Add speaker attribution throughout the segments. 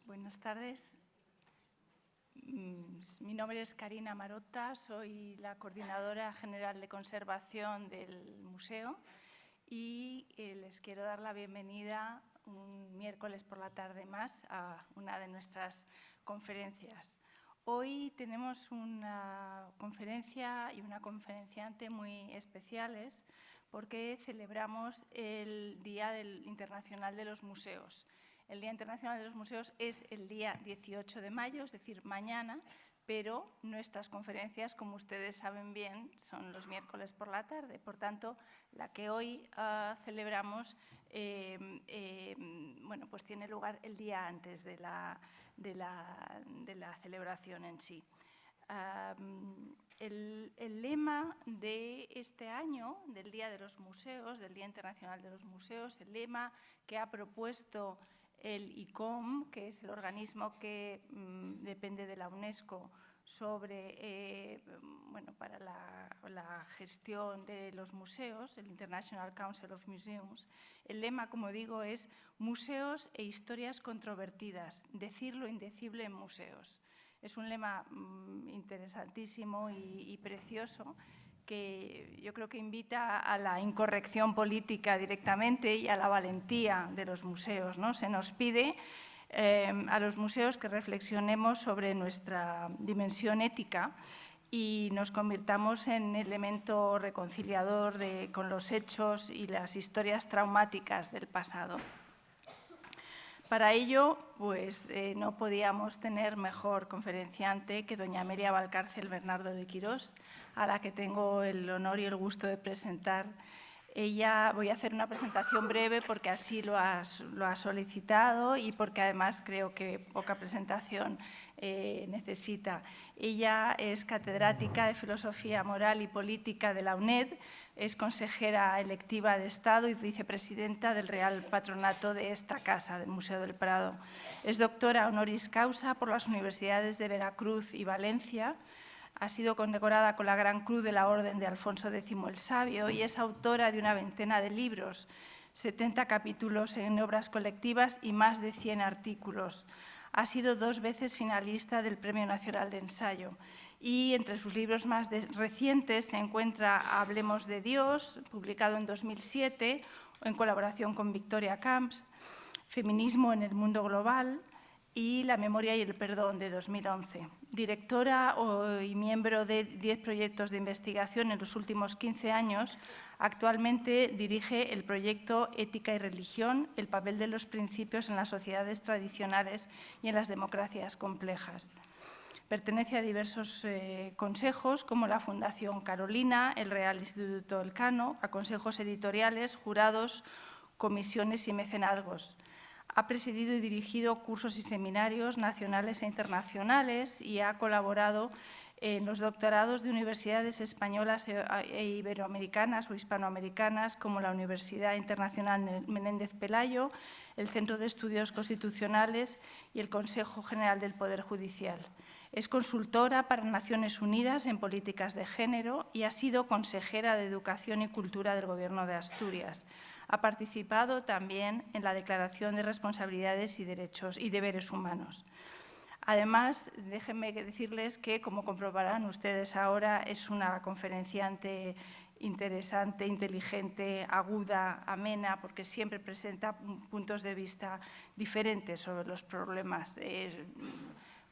Speaker 1: Buenas tardes. Mi nombre es Karina Marotta, soy la coordinadora general de conservación del museo y les quiero dar la bienvenida un miércoles por la tarde más a una de nuestras conferencias. Hoy tenemos una conferencia y una conferenciante muy especiales porque celebramos el Día Internacional de los Museos. El Día Internacional de los Museos es el día 18 de mayo, es decir, mañana, pero nuestras conferencias, como ustedes saben bien, son los miércoles por la tarde. Por tanto, la que hoy celebramos bueno, pues tiene lugar el día antes de la celebración en sí. El lema de este año, del Día de los Museos, del Día Internacional de los Museos, el lema que ha propuesto el ICOM, que es el organismo que depende de la UNESCO sobre, bueno, para la gestión de los museos, el International Council of Museums. El lema, como digo, es Museos e historias controvertidas, decir lo indecible en museos. Es un lema interesantísimo y precioso que yo creo que invita a la incorrección política directamente y a la valentía de los museos, ¿no? Se nos pide a los museos que reflexionemos sobre nuestra dimensión ética y nos convirtamos en elemento reconciliador con los hechos y las historias traumáticas del pasado. Para ello, pues, no podíamos tener mejor conferenciante que doña Amelia Valcárcel Bernardo de Quirós, a la que tengo el honor y el gusto de presentar. Ella, voy a hacer una presentación breve porque así lo ha solicitado y porque además creo que poca presentación necesita. Ella es catedrática de Filosofía Moral y Política de la UNED, es consejera electiva de Estado y vicepresidenta del Real Patronato de esta casa, del Museo del Prado. Es doctora honoris causa por las universidades de Veracruz y Valencia. Ha sido condecorada con la Gran Cruz de la Orden de Alfonso X el Sabio y es autora de una veintena de libros, 70 capítulos en obras colectivas y más de 100 artículos. Ha sido 2 veces finalista del Premio Nacional de Ensayo y entre sus libros más recientes se encuentra Hablemos de Dios, publicado en 2007 en colaboración con Victoria Camps, Feminismo en el mundo global y La memoria y el perdón, de 2011. Directora y miembro de 10 proyectos de investigación en los últimos 15 años, actualmente dirige el proyecto Ética y Religión, el papel de los principios en las sociedades tradicionales y en las democracias complejas. Pertenece a diversos consejos, como la Fundación Carolina, el Real Instituto Elcano, a consejos editoriales, jurados, comisiones y mecenazgos. Ha presidido y dirigido cursos y seminarios nacionales e internacionales y ha colaborado en los doctorados de universidades españolas e iberoamericanas o hispanoamericanas, como la Universidad Internacional Menéndez Pelayo, el Centro de Estudios Constitucionales y el Consejo General del Poder Judicial. Es consultora para Naciones Unidas en políticas de género y ha sido consejera de Educación y Cultura del Gobierno de Asturias. Ha participado también en la Declaración de Responsabilidades y Derechos y Deberes Humanos. Además, déjenme decirles que, como comprobarán ustedes ahora, es una conferenciante interesante, inteligente, aguda, amena, porque siempre presenta puntos de vista diferentes sobre los problemas.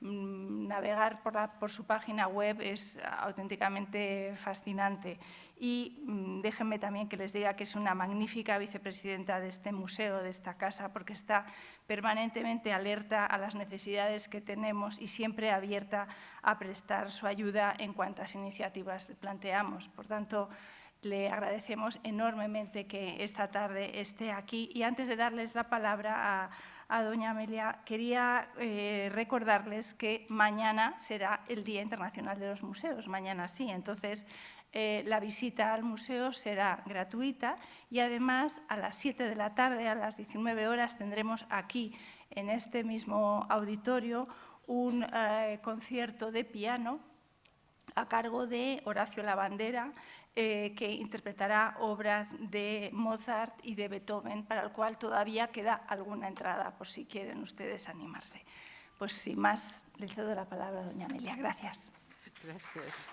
Speaker 1: Navegar por su página web es auténticamente fascinante. Y déjenme también que les diga que es una magnífica vicepresidenta de este museo, de esta casa, porque está permanentemente alerta a las necesidades que tenemos y siempre abierta a prestar su ayuda en cuantas iniciativas planteamos. Por tanto, le agradecemos enormemente que esta tarde esté aquí. Y antes de darles la palabra a doña Amelia, quería recordarles que mañana será el Día Internacional de los Museos, mañana sí. Entonces, la visita al museo será gratuita y además a las 7 de la tarde, a las 19 horas, tendremos aquí, en este mismo auditorio, un concierto de piano a cargo de Horacio Labandera, que interpretará obras de Mozart y de Beethoven, para el cual todavía queda alguna entrada, por si quieren ustedes animarse. Pues sin más, le cedo la palabra a doña Amelia. Gracias.
Speaker 2: Gracias.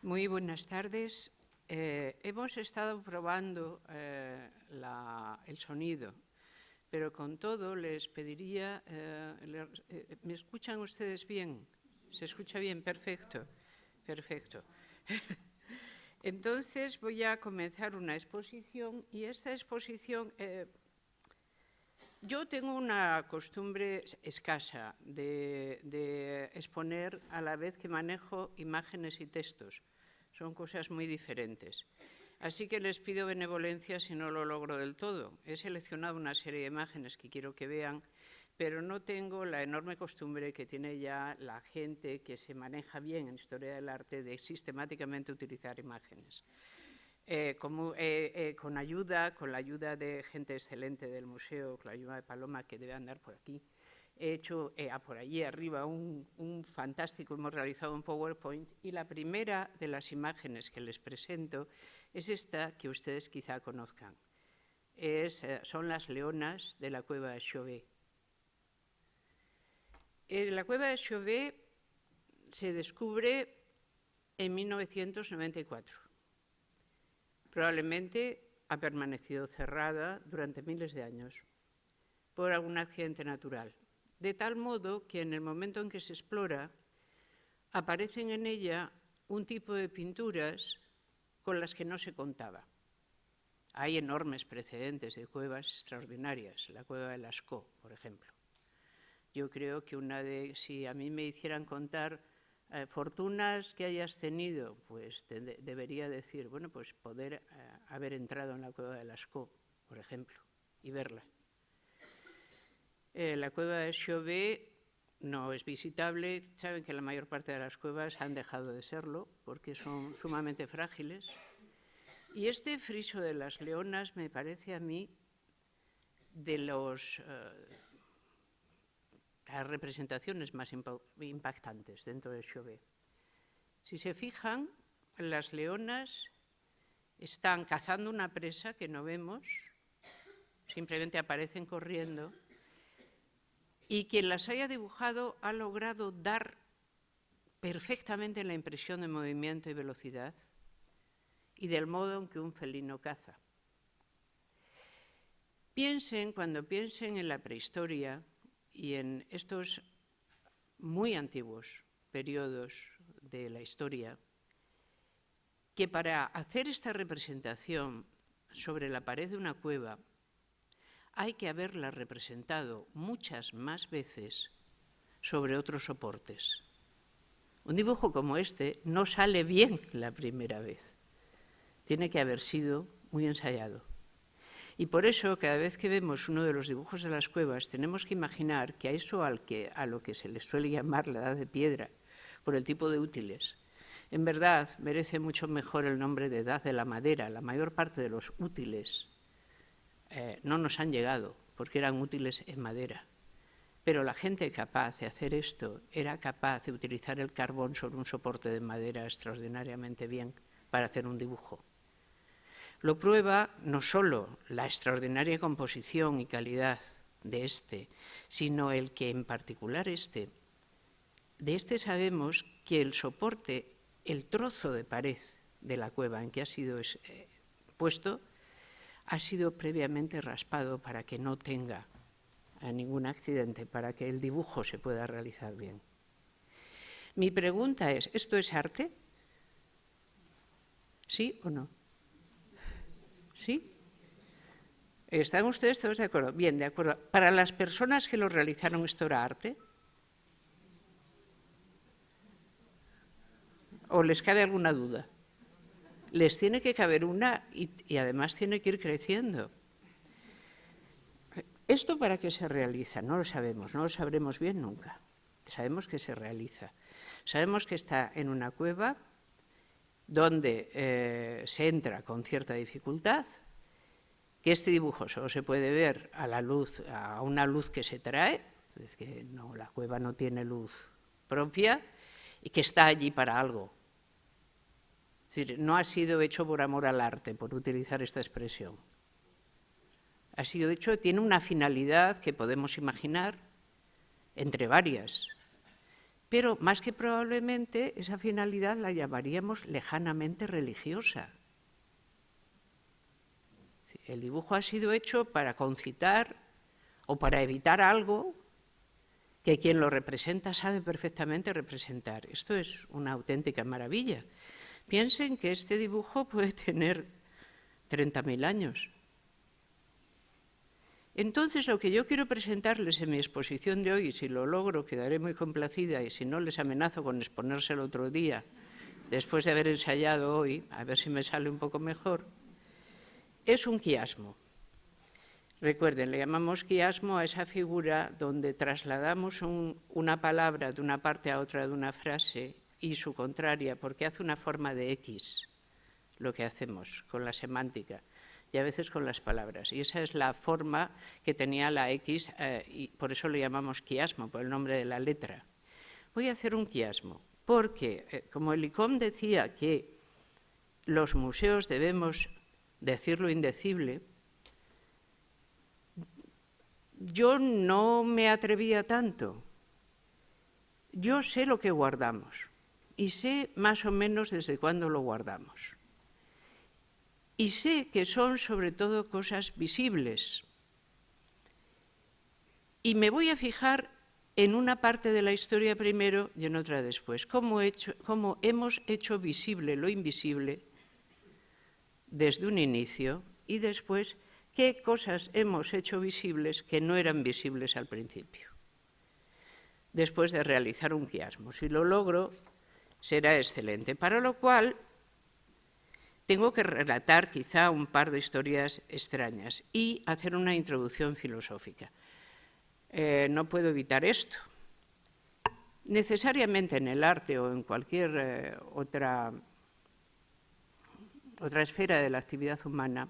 Speaker 2: Muy buenas tardes. Hemos estado probando el sonido, pero con todo les pediría... ¿me escuchan ustedes bien? ¿Se escucha bien? Perfecto. Perfecto. Entonces voy a comenzar una exposición y esta exposición... yo tengo una costumbre escasa de exponer a la vez que manejo imágenes y textos. Son cosas muy diferentes. Así que les pido benevolencia si no lo logro del todo. He seleccionado una serie de imágenes que quiero que vean, pero no tengo la enorme costumbre que tiene ya la gente que se maneja bien en historia del arte de sistemáticamente utilizar imágenes. Con la ayuda de gente excelente del museo, con la ayuda de Paloma, que debe andar por aquí, he hecho por allí arriba un fantástico, hemos realizado un PowerPoint, y la primera de las imágenes que les presento es esta que ustedes quizá conozcan. Son las leonas de la cueva de Chauvet. La cueva de Chauvet se descubre en 1994. Probablemente ha permanecido cerrada durante miles de años por algún accidente natural, de tal modo que en el momento en que se explora aparecen en ella un tipo de pinturas con las que no se contaba. Hay enormes precedentes de cuevas extraordinarias, la cueva de Lascaux, por ejemplo. Yo creo que si a mí me hicieran contar fortunas que hayas tenido, pues debería decir, bueno, pues poder haber entrado en la cueva de Lascaux, por ejemplo, y verla. La cueva de Chauvet no es visitable. Saben que la mayor parte de las cuevas han dejado de serlo porque son sumamente frágiles. Y este friso de las leonas me parece a mí de las representaciones más impactantes dentro de Chauvet. Si se fijan, las leonas están cazando una presa que no vemos, simplemente aparecen corriendo, y quien las haya dibujado ha logrado dar perfectamente la impresión de movimiento y velocidad y del modo en que un felino caza. Cuando piensen en la prehistoria y en estos muy antiguos periodos de la historia, que para hacer esta representación sobre la pared de una cueva hay que haberla representado muchas más veces sobre otros soportes. Un dibujo como este no sale bien la primera vez. Tiene que haber sido muy ensayado. Y por eso, cada vez que vemos uno de los dibujos de las cuevas, tenemos que imaginar que a lo que se le suele llamar la edad de piedra, por el tipo de útiles, en verdad merece mucho mejor el nombre de edad de la madera. La mayor parte de los útiles no nos han llegado porque eran útiles en madera. Pero la gente capaz de hacer esto era capaz de utilizar el carbón sobre un soporte de madera extraordinariamente bien para hacer un dibujo. Lo prueba no solo la extraordinaria composición y calidad de este, sino el que en particular de este sabemos que el soporte, el trozo de pared de la cueva en que ha sido puesto, ha sido previamente raspado para que no tenga ningún accidente, para que el dibujo se pueda realizar bien. Mi pregunta es, ¿esto es arte? ¿Sí o no? ¿Sí? ¿Están ustedes todos de acuerdo? Bien, de acuerdo. ¿Para las personas que lo realizaron esto era arte? ¿O les cabe alguna duda? Les tiene que caber una y además tiene que ir creciendo. ¿Esto para qué se realiza? No lo sabemos, no lo sabremos bien nunca. Sabemos que se realiza. Sabemos que está en una cueva donde se entra con cierta dificultad, que este dibujo solo se puede ver a una luz que se trae, es que no, la cueva no tiene luz propia y que está allí para algo. Es decir, no ha sido hecho por amor al arte, por utilizar esta expresión. Ha sido hecho, tiene una finalidad que podemos imaginar, entre varias, pero más que probablemente esa finalidad la llamaríamos lejanamente religiosa. El dibujo ha sido hecho para concitar o para evitar algo que quien lo representa sabe perfectamente representar. Esto es una auténtica maravilla. Piensen que este dibujo puede tener 30.000 años. Entonces, lo que yo quiero presentarles en mi exposición de hoy, y si lo logro quedaré muy complacida, y si no les amenazo con exponérselo otro día, después de haber ensayado hoy, a ver si me sale un poco mejor, es un quiasmo. Recuerden, le llamamos quiasmo a esa figura donde trasladamos una palabra de una parte a otra de una frase y su contraria, porque hace una forma de X, lo que hacemos con la semántica, y a veces con las palabras. Y esa es la forma que tenía la X, y por eso le llamamos quiasmo, por el nombre de la letra. Voy a hacer un quiasmo, porque, como el ICOM decía que los museos debemos decir lo indecible, yo no me atrevía tanto. Yo sé lo que guardamos y sé más o menos desde cuándo lo guardamos. Y sé que son sobre todo cosas visibles. Y me voy a fijar en una parte de la historia primero y en otra después. Cómo hemos hecho visible lo invisible desde un inicio y después qué cosas hemos hecho visibles que no eran visibles al principio, después de realizar un quiasmo. Si lo logro, será excelente. Para lo cual, tengo que relatar quizá un par de historias extrañas y hacer una introducción filosófica. No puedo evitar esto. Necesariamente en el arte o en cualquier otra esfera de la actividad humana,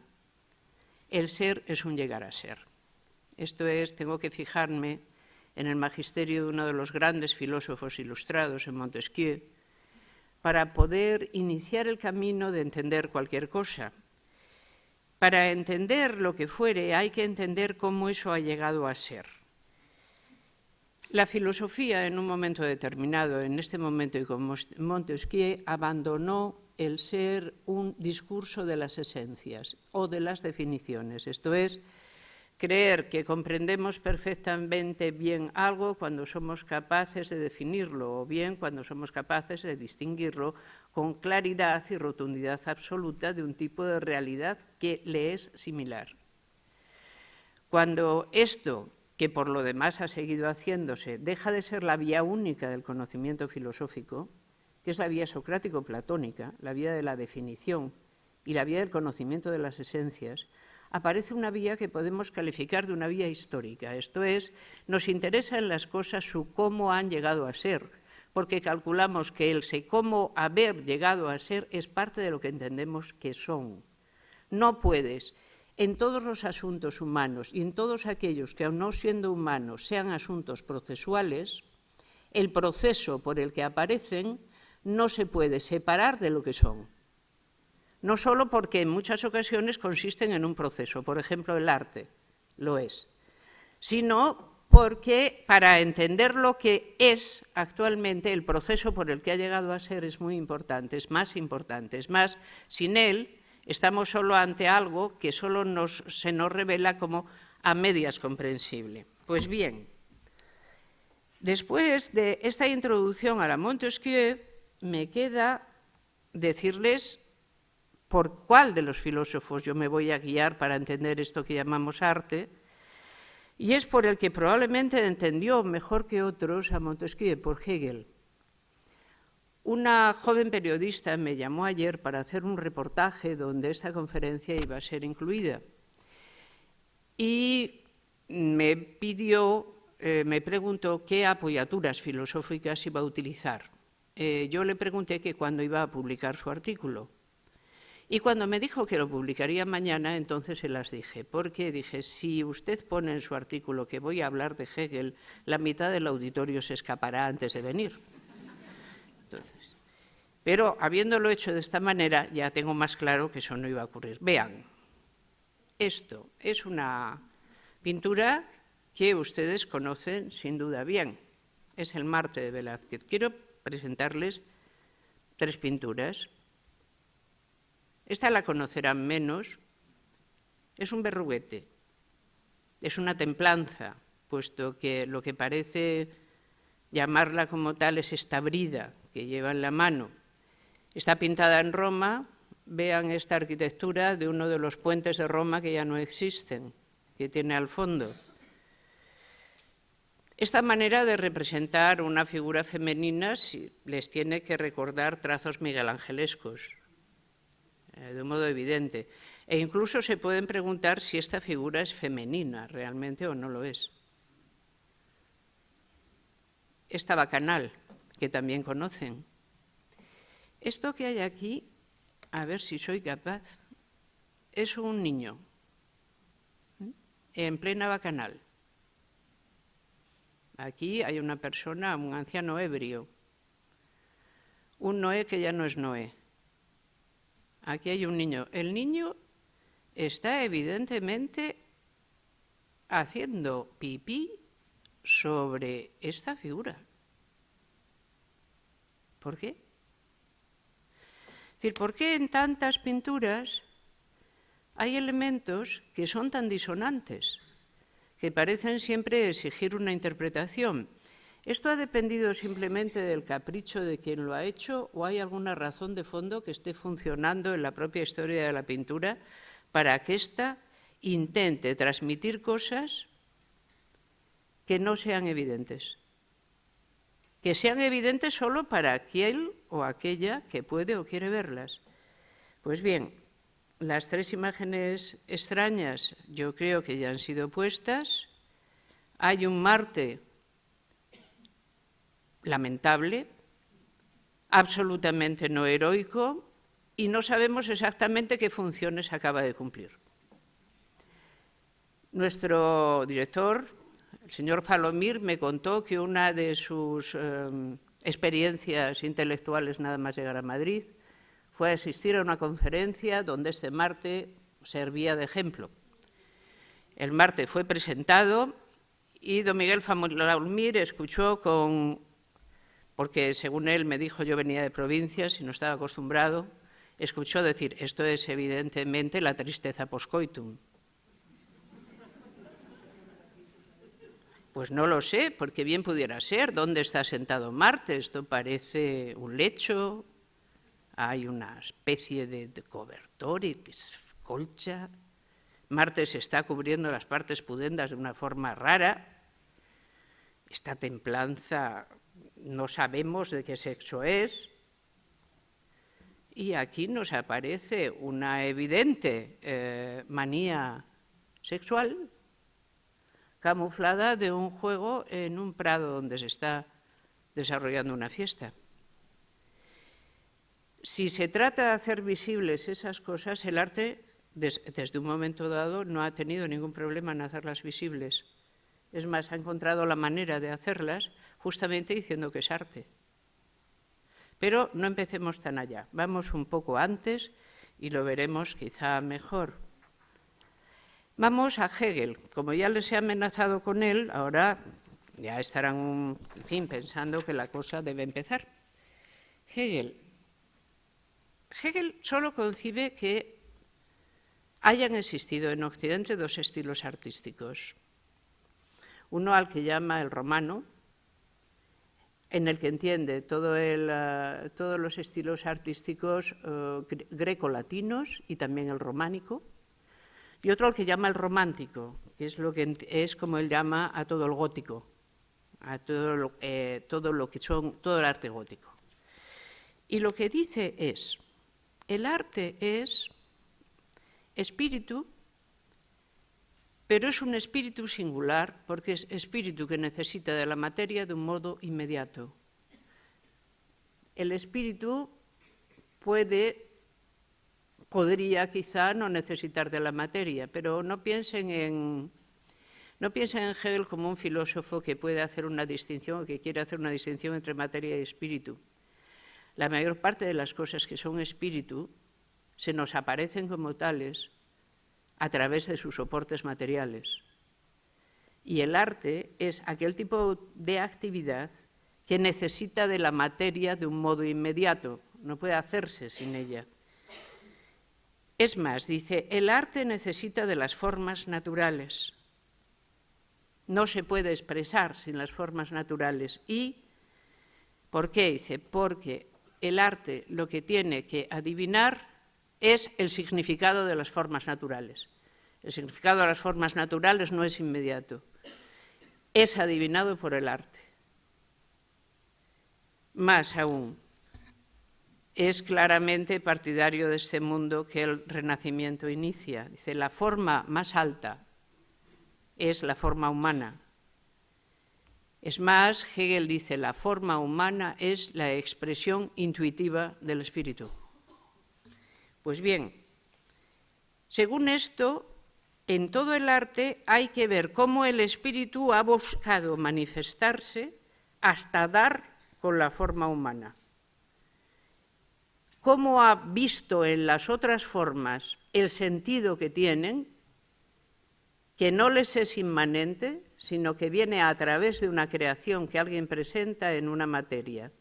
Speaker 2: el ser es un llegar a ser. Esto es, tengo que fijarme en el magisterio de uno de los grandes filósofos ilustrados, en Montesquieu, para poder iniciar el camino de entender cualquier cosa. Para entender lo que fuere, hay que entender cómo eso ha llegado a ser. La filosofía, en un momento determinado, en este momento y con Montesquieu, abandonó el ser un discurso de las esencias o de las definiciones. Esto es, creer que comprendemos perfectamente bien algo cuando somos capaces de definirlo o bien cuando somos capaces de distinguirlo con claridad y rotundidad absoluta de un tipo de realidad que le es similar. Cuando esto, que por lo demás ha seguido haciéndose, deja de ser la vía única del conocimiento filosófico, que es la vía socrático-platónica, la vía de la definición y la vía del conocimiento de las esencias, aparece una vía que podemos calificar de una vía histórica. Esto es, nos interesa en las cosas su cómo han llegado a ser, porque calculamos que el cómo haber llegado a ser es parte de lo que entendemos que son. No puedes, en todos los asuntos humanos y en todos aquellos que, aun no siendo humanos, sean asuntos procesuales, el proceso por el que aparecen no se puede separar de lo que son. No solo porque en muchas ocasiones consisten en un proceso, por ejemplo el arte lo es, sino porque para entender lo que es actualmente el proceso por el que ha llegado a ser es muy importante, es más, sin él estamos solo ante algo que solo se nos revela como a medias comprensible. Pues bien, después de esta introducción a la Montesquieu, me queda decirles por cuál de los filósofos yo me voy a guiar para entender esto que llamamos arte, y es por el que probablemente entendió mejor que otros a Montesquieu, por Hegel. Una joven periodista me llamó ayer para hacer un reportaje donde esta conferencia iba a ser incluida y me preguntó qué apoyaturas filosóficas iba a utilizar. Yo le pregunté que cuándo iba a publicar su artículo Y cuando me dijo que lo publicaría mañana, entonces se las dije, porque dije, si usted pone en su artículo que voy a hablar de Hegel, la mitad del auditorio se escapará antes de venir. Entonces, pero habiéndolo hecho de esta manera, ya tengo más claro que eso no iba a ocurrir. Vean, esto es una pintura que ustedes conocen sin duda bien. Es el Marte de Velázquez. Quiero presentarles 3 pinturas. Esta la conocerán menos. Es un verruguete. Es una templanza, puesto que lo que parece llamarla como tal es esta brida que lleva en la mano. Está pintada en Roma. Vean esta arquitectura de uno de los puentes de Roma que ya no existen, que tiene al fondo. Esta manera de representar una figura femenina les tiene que recordar trazos miguelangelescos, de un modo evidente. E incluso se pueden preguntar si esta figura es femenina realmente o no lo es. Esta bacanal, que también conocen. Esto que hay aquí, a ver si soy capaz, es un niño en plena bacanal. Aquí hay una persona, un anciano ebrio, un Noé que ya no es Noé. Aquí hay un niño. El niño está evidentemente haciendo pipí sobre esta figura. ¿Por qué? Es decir, ¿por qué en tantas pinturas hay elementos que son tan disonantes, que parecen siempre exigir una interpretación? ¿Esto ha dependido simplemente del capricho de quien lo ha hecho o hay alguna razón de fondo que esté funcionando en la propia historia de la pintura para que ésta intente transmitir cosas que no sean evidentes? Que sean evidentes solo para aquel o aquella que puede o quiere verlas. Pues bien, las 3 imágenes extrañas yo creo que ya han sido puestas. Hay un Marte lamentable, absolutamente no heroico, y no sabemos exactamente qué funciones acaba de cumplir. Nuestro director, el señor Falomir, me contó que una de sus experiencias intelectuales nada más llegar a Madrid fue asistir a una conferencia donde este Marte servía de ejemplo. El Marte fue presentado y don Miguel Falomir escuchó porque según él me dijo, yo venía de provincias y no estaba acostumbrado, escuchó decir, esto es evidentemente la tristeza postcoitum. Pues no lo sé, porque bien pudiera ser. ¿Dónde está sentado Marte? Esto parece un lecho, hay una especie de cobertor, colcha. Marte se está cubriendo las partes pudendas de una forma rara. Esta templanza no sabemos de qué sexo es. Y aquí nos aparece una evidente manía sexual camuflada de un juego en un prado donde se está desarrollando una fiesta. Si se trata de hacer visibles esas cosas, el arte, desde un momento dado, no ha tenido ningún problema en hacerlas visibles. Es más, ha encontrado la manera de hacerlas justamente diciendo que es arte. Pero no empecemos tan allá, vamos un poco antes y lo veremos quizá mejor. Vamos a Hegel. Como ya les he amenazado con él, ahora ya estarán, en fin, pensando que la cosa debe empezar. Hegel solo concibe que hayan existido en Occidente 2 estilos artísticos. Uno al que llama el romano, en el que entiende todos los estilos artísticos grecolatinos y también el románico, y otro al que llama el romántico, que es como él llama a todo el gótico, a todo el arte gótico. Y lo que dice es, el arte es espíritu, pero es un espíritu singular, porque es espíritu que necesita de la materia de un modo inmediato. El espíritu puede podría quizá no necesitar de la materia, pero no piensen en Hegel como un filósofo que puede hacer una distinción, que quiere hacer una distinción entre materia y espíritu. La mayor parte de las cosas que son espíritu se nos aparecen como tales a través de sus soportes materiales. Y el arte es aquel tipo de actividad que necesita de la materia de un modo inmediato, no puede hacerse sin ella. Es más, dice, el arte necesita de las formas naturales. No se puede expresar sin las formas naturales. ¿Y por qué? Dice, porque el arte lo que tiene que adivinar es el significado de las formas naturales. El significado de las formas naturales no es inmediato, es adivinado por el arte. Más aún, es claramente partidario de este mundo que el Renacimiento inicia. Dice, la forma más alta es la forma humana. Es más, Hegel dice, la forma humana es la expresión intuitiva del espíritu. Pues bien, según esto, en todo el arte hay que ver cómo el espíritu ha buscado manifestarse hasta dar con la forma humana. Cómo ha visto en las otras formas el sentido que tienen, que no les es inmanente, sino que viene a través de una creación que alguien presenta en una materia.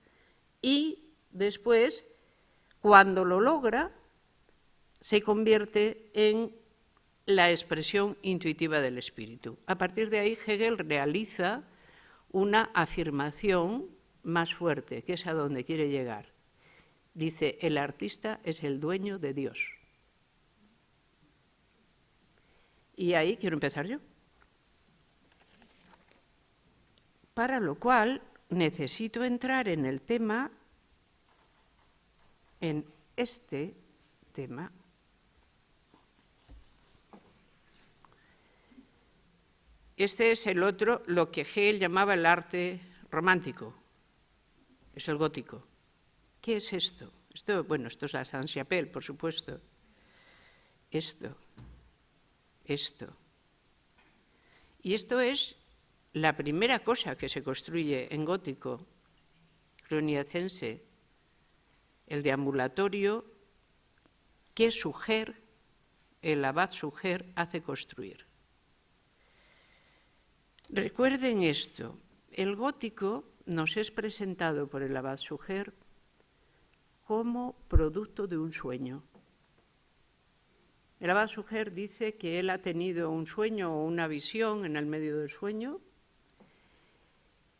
Speaker 2: Y después, cuando lo logra, se convierte en la expresión intuitiva del espíritu. A partir de ahí, Hegel realiza una afirmación más fuerte, que es a donde quiere llegar. Dice, el artista es el dueño de Dios. Y ahí quiero empezar yo. Para lo cual necesito entrar en el tema, en este tema. Este es el otro, lo que Hegel llamaba el arte romántico, es el gótico. ¿Qué es esto? Bueno, esto es la Saint-Chapelle, por supuesto. Esto. Y esto es la primera cosa que se construye en gótico cluniacense, el deambulatorio que Suger, el abad Suger, hace construir. Recuerden esto, el gótico nos es presentado por el abad Suger como producto de un sueño. El abad Suger dice que él ha tenido un sueño o una visión en el medio del sueño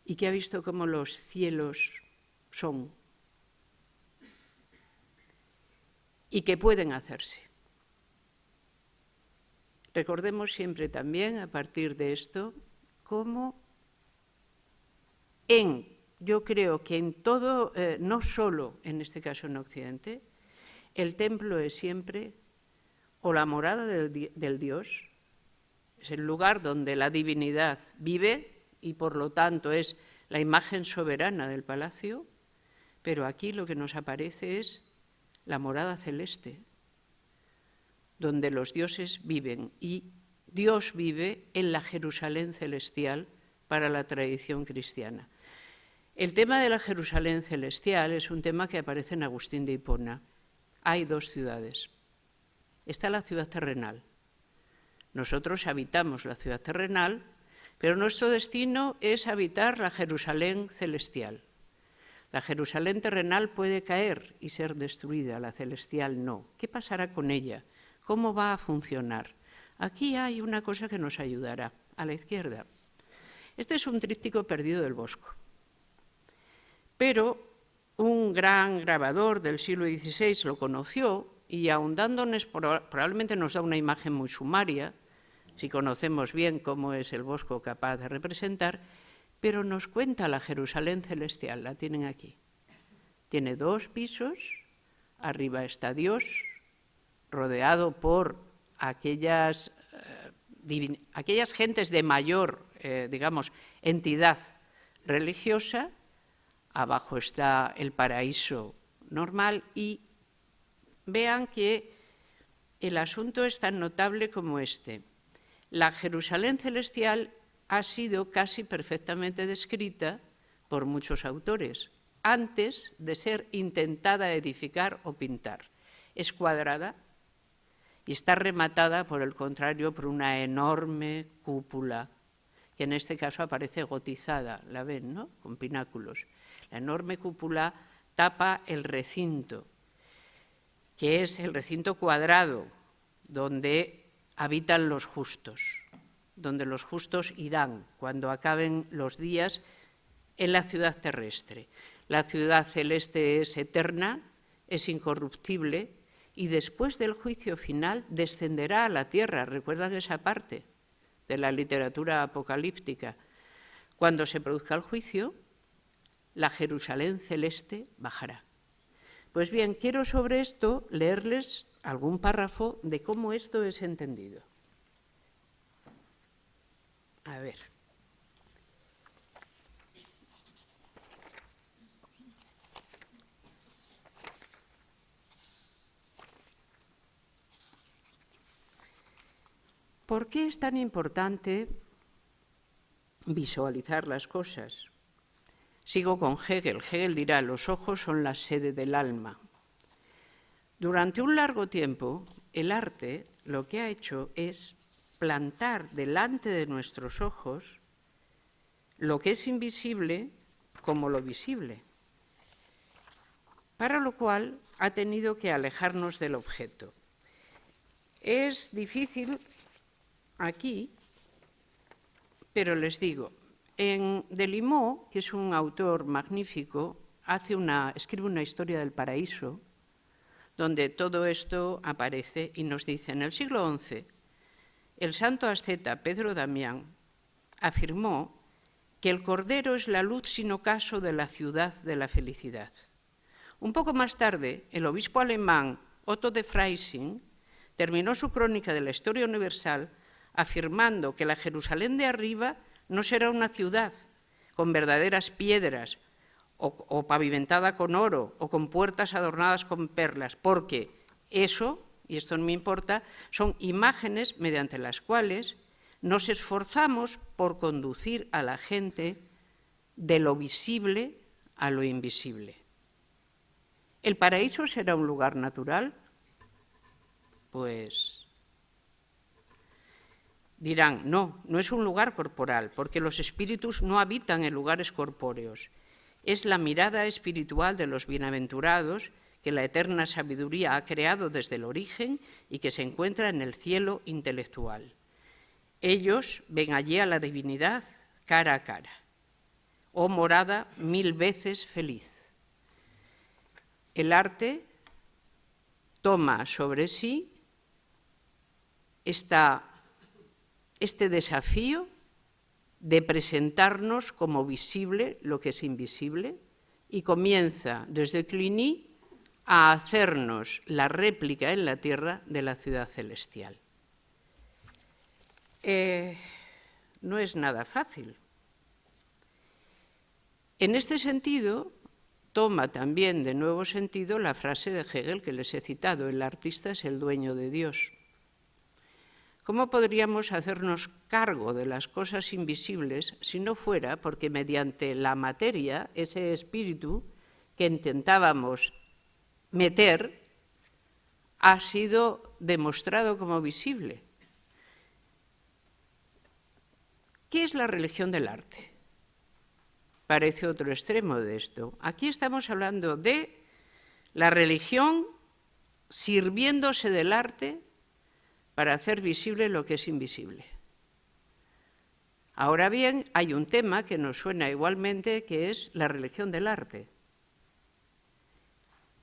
Speaker 2: y que ha visto cómo los cielos son y que pueden hacerse. Recordemos siempre también, a partir de esto, cómo yo creo que en todo, no solo en este caso en Occidente, el templo es siempre o la morada del Dios, es el lugar donde la divinidad vive y por lo tanto es la imagen soberana del palacio, pero aquí lo que nos aparece es la morada celeste, donde los dioses viven y Dios vive en la Jerusalén celestial para la tradición cristiana. El tema de la Jerusalén celestial es un tema que aparece en Agustín de Hipona. Hay dos ciudades. Está la ciudad terrenal. Nosotros habitamos la ciudad terrenal, pero nuestro destino es habitar la Jerusalén celestial. La Jerusalén terrenal puede caer y ser destruida, la celestial no. ¿Qué pasará con ella? ¿Cómo va a funcionar? Aquí hay una cosa que nos ayudará, a la izquierda. Este es un tríptico perdido del Bosco. Pero un gran grabador del siglo XVI lo conoció y ahondándonos probablemente nos da una imagen muy sumaria, si conocemos bien cómo es el Bosco capaz de representar, pero nos cuenta la Jerusalén celestial, la tienen aquí. Tiene 2 pisos, arriba está Dios, rodeado por aquellas gentes de mayor, digamos, entidad religiosa. Abajo está el paraíso normal y vean que el asunto es tan notable como este. La Jerusalén celestial ha sido casi perfectamente descrita por muchos autores, antes de ser intentada edificar o pintar. Es cuadrada y está rematada, por el contrario, por una enorme cúpula, que en este caso aparece gotizada, la ven, ¿no?, con pináculos. La enorme cúpula tapa el recinto, que es el recinto cuadrado, donde habitan los justos, donde los justos irán cuando acaben los días en la ciudad terrestre. La ciudad celeste es eterna, es incorruptible, y después del juicio final descenderá a la tierra. ¿Recuerdan esa parte de la literatura apocalíptica? Cuando se produzca el juicio, la Jerusalén celeste bajará. Pues bien, quiero sobre esto leerles algún párrafo de cómo esto es entendido. A ver. ¿Por qué es tan importante visualizar las cosas? Sigo con Hegel. Hegel dirá: los ojos son la sede del alma. Durante un largo tiempo, el arte lo que ha hecho es plantar delante de nuestros ojos lo que es invisible como lo visible, para lo cual ha tenido que alejarnos del objeto. Es difícil aquí, pero les digo, Delimot, que es un autor magnífico, escribe una historia del paraíso, donde todo esto aparece y nos dice: en el siglo XI, el santo asceta Pedro Damián afirmó que el cordero es la luz sin ocaso de la ciudad de la felicidad. Un poco más tarde, el obispo alemán Otto de Freising terminó su crónica de la historia universal afirmando que la Jerusalén de arriba no será una ciudad con verdaderas piedras o pavimentada con oro o con puertas adornadas con perlas, porque eso, y esto no me importa, son imágenes mediante las cuales nos esforzamos por conducir a la gente de lo visible a lo invisible. ¿El paraíso será un lugar natural? Pues dirán: no, no es un lugar corporal, porque los espíritus no habitan en lugares corpóreos. Es la mirada espiritual de los bienaventurados que la eterna sabiduría ha creado desde el origen y que se encuentra en el cielo intelectual. Ellos ven allí a la divinidad cara a cara. Oh morada 1000 veces feliz. El arte toma sobre sí este desafío de presentarnos como visible lo que es invisible, y comienza desde Cluny a hacernos la réplica en la tierra de la ciudad celestial. No es nada fácil. En este sentido, toma también de nuevo sentido la frase de Hegel que les he citado: el artista es el dueño de Dios. ¿Cómo podríamos hacernos cargo de las cosas invisibles si no fuera porque mediante la materia, ese espíritu que intentábamos meter, ha sido demostrado como visible? ¿Qué es la religión del arte? Parece otro extremo de esto. Aquí estamos hablando de la religión sirviéndose del arte para hacer visible lo que es invisible. Ahora bien, hay un tema que nos suena igualmente, que es la religión del arte.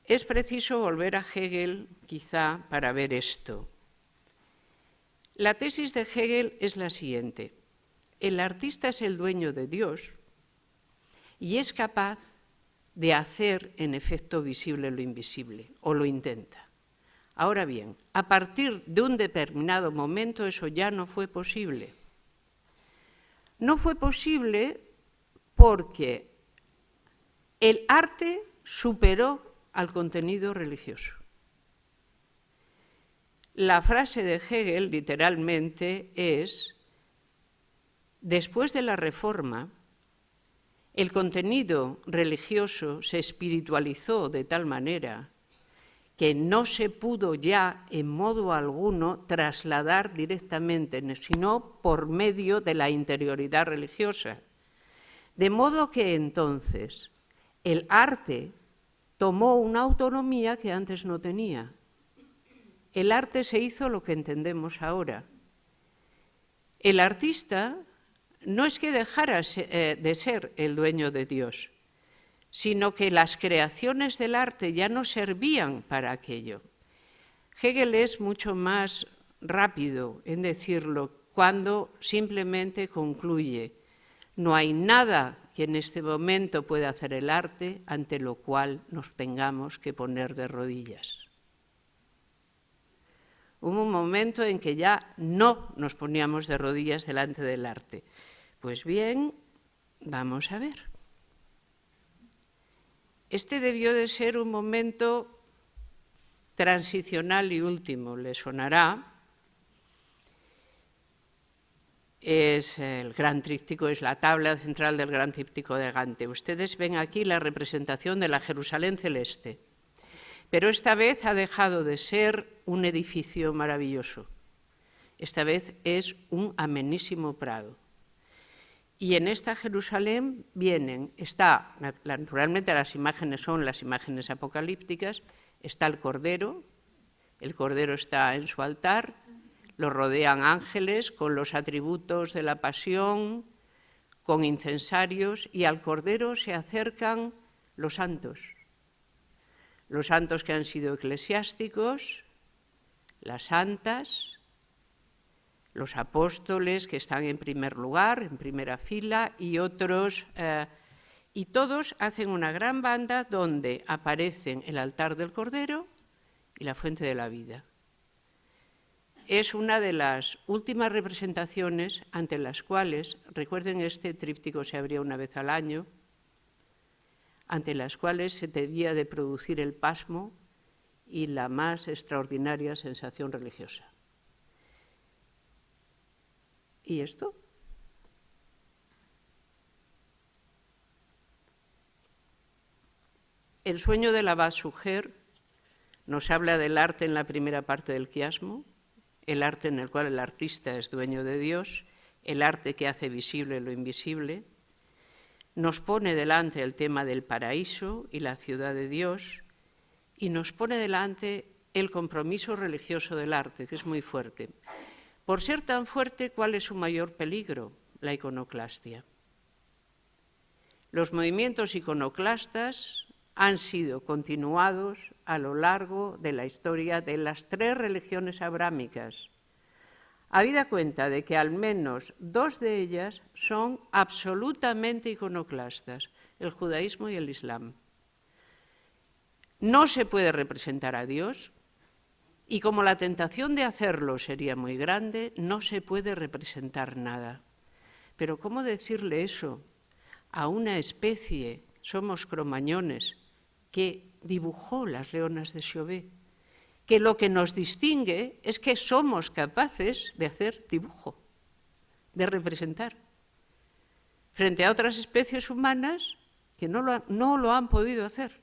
Speaker 2: Es preciso volver a Hegel, quizá, para ver esto. La tesis de Hegel es la siguiente: el artista es el dueño de Dios y es capaz de hacer en efecto visible lo invisible, o lo intenta. Ahora bien, a partir de un determinado momento eso ya no fue posible. No fue posible porque el arte superó al contenido religioso. la frase de Hegel literalmente es: después de la Reforma, el contenido religioso se espiritualizó de tal manera que no se pudo ya en modo alguno trasladar directamente, sino por medio de la interioridad religiosa. De modo que entonces el arte tomó una autonomía que antes no tenía. El arte se hizo lo que entendemos ahora. El artista no es que dejara de ser el dueño de Dios, sino que las creaciones del arte ya no servían para aquello. Hegel es mucho más rápido en decirlo cuando simplemente concluye: no hay nada que en este momento pueda hacer el arte ante lo cual nos tengamos que poner de rodillas. Hubo un momento en que ya no nos poníamos de rodillas delante del arte. Pues bien, vamos a ver. Este debió de ser un momento transicional y último, le sonará. Es el gran tríptico, es la tabla central del gran tríptico de Gante. Ustedes ven aquí la representación de la Jerusalén celeste, pero esta vez ha dejado de ser un edificio maravilloso. Esta vez es un amenísimo prado. Y en esta Jerusalén naturalmente las imágenes son las imágenes apocalípticas, está el Cordero está en su altar, lo rodean ángeles con los atributos de la pasión, con incensarios, y al Cordero se acercan los santos que han sido eclesiásticos, las santas, los apóstoles que están en primer lugar, en primera fila, y otros, y todos hacen una gran banda donde aparecen el altar del Cordero y la fuente de la vida. Es una de las últimas representaciones ante las cuales, recuerden, este tríptico se abría una vez al año, ante las cuales se debía de producir el pasmo y la más extraordinaria sensación religiosa. ¿Y esto? El sueño de la Basujer nos habla del arte en la primera parte del quiasmo, el arte en el cual el artista es dueño de Dios, el arte que hace visible lo invisible. Nos pone delante el tema del paraíso y la ciudad de Dios, y nos pone delante el compromiso religioso del arte, que es muy fuerte. Por ser tan fuerte, ¿cuál es su mayor peligro? La iconoclastia. Los movimientos iconoclastas han sido continuados a lo largo de la historia de las tres religiones abrámicas, habida cuenta de que al menos dos de ellas son absolutamente iconoclastas, el judaísmo y el islam. No se puede representar a Dios, y como la tentación de hacerlo sería muy grande, no se puede representar nada. Pero ¿cómo decirle eso a una especie, somos cromañones, que dibujó las leonas de Chauvet? Que lo que nos distingue es que somos capaces de hacer dibujo, de representar, frente a otras especies humanas que no lo han podido hacer.